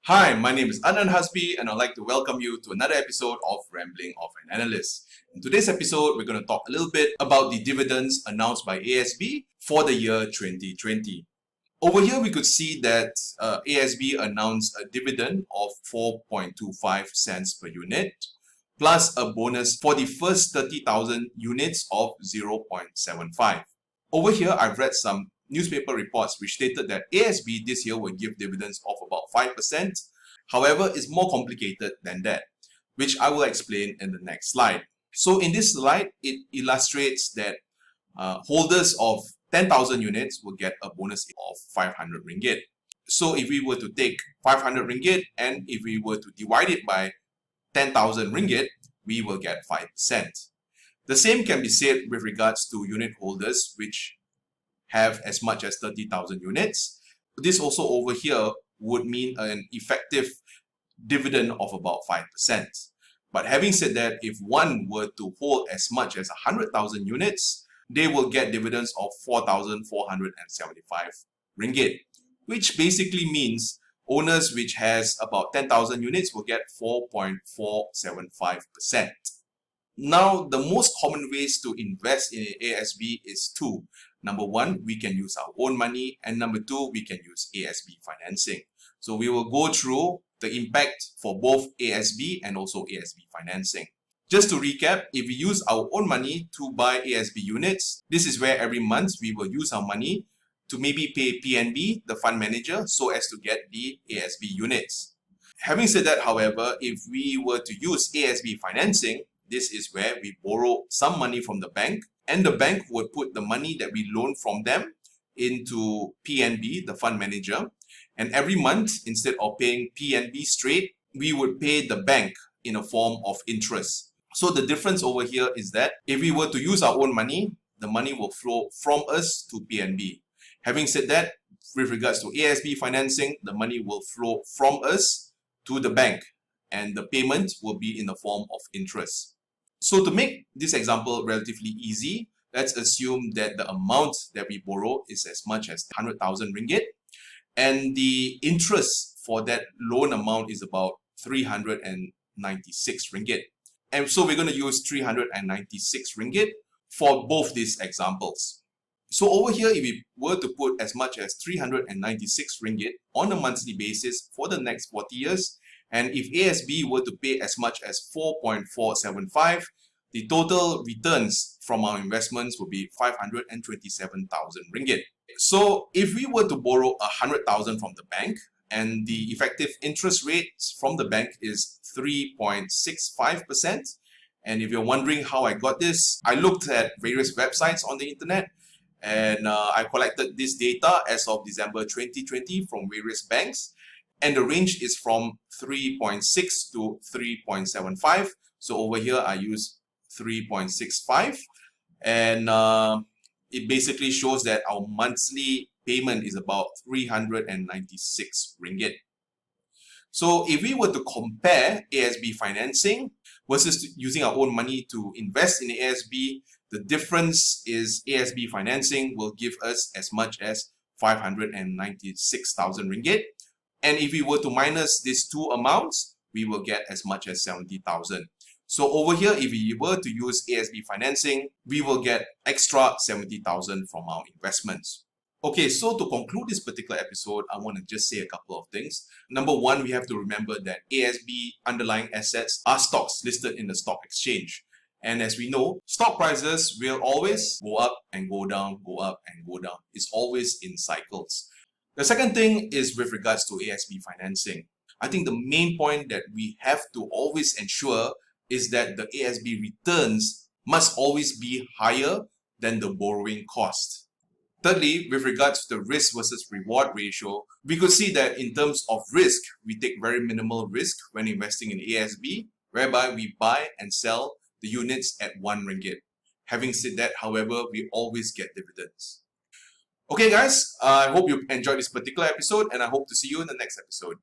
Hi, my name is Anand Hasbi and I'd like to welcome you to another episode of Rambling of an Analyst. In today's episode, we're going to talk a little bit about the dividends announced by ASB for the year 2020. Over here, we could see that ASB announced a dividend of 4.25 cents per unit, plus a bonus for the first 30,000 units of 0.75. Over here, I've read some newspaper reports which stated that ASB this year will give dividends of about 5%. However, it's more complicated than that, which I will explain in the next slide. So in this slide, it illustrates that holders of 10,000 units will get a bonus of 500 ringgit. So if we were to take 500 ringgit and if we were to divide it by 10,000 ringgit, we will get 5%. The same can be said with regards to unit holders which have as much as 30,000 units. This also over here would mean an effective dividend of about 5%. But having said that, if one were to hold as much as 100,000 units, they will get dividends of 4,475 ringgit, which basically means owners which has about 10,000 units will get 4.475%. Now, the most common ways to invest in ASB is two. Number one, we can use our own money, and number two, we can use ASB financing. So we will go through the impact for both ASB and also ASB financing. Just to recap, if we use our own money to buy ASB units, this is where every month we will use our money to maybe pay PNB, the fund manager, so as to get the ASB units. Having said that, however, if we were to use ASB financing, this is where we borrow some money from the bank, and the bank would put the money that we loan from them into PNB, the fund manager. And every month, instead of paying PNB straight, we would pay the bank in a form of interest. So the difference over here is that if we were to use our own money, the money will flow from us to PNB. Having said that, with regards to ASB financing, the money will flow from us to the bank, and the payment will be in the form of interest. So to make this example relatively easy, let's assume that the amount that we borrow is as much as 100,000 ringgit, and the interest for that loan amount is about 396 ringgit. And so we're going to use 396 ringgit for both these examples. So over here, if we were to put as much as 396 ringgit on a monthly basis for the next 40 years, and if ASB were to pay as much as 4.475, the total returns from our investments will be 527,000 ringgit. So if we were to borrow 100,000 from the bank, and the effective interest rate from the bank is 3.65%, and if you're wondering how I got this, I looked at various websites on the internet, and I collected this data as of December 2020 from various banks. And the range is from 3.6 to 3.75. So over here, I use 3.65. And it basically shows that our monthly payment is about 396 ringgit. So if we were to compare ASB financing versus using our own money to invest in ASB, the difference is ASB financing will give us as much as 596,000 ringgit. And if we were to minus these two amounts, we will get as much as 70,000. So over here, if we were to use ASB financing, we will get extra 70,000 from our investments. Okay, so to conclude this particular episode, I want to just say a couple of things. Number one, we have to remember that ASB underlying assets are stocks listed in the stock exchange. And as we know, stock prices will always go up and go down, go up and go down. It's always in cycles. The second thing is with regards to ASB financing. I think the main point that we have to always ensure is that the ASB returns must always be higher than the borrowing cost. Thirdly, with regards to the risk versus reward ratio, we could see that in terms of risk, we take very minimal risk when investing in ASB, whereby we buy and sell the units at 1 ringgit. Having said that, however, we always get dividends. Okay guys, I hope you enjoyed this particular episode and I hope to see you in the next episode.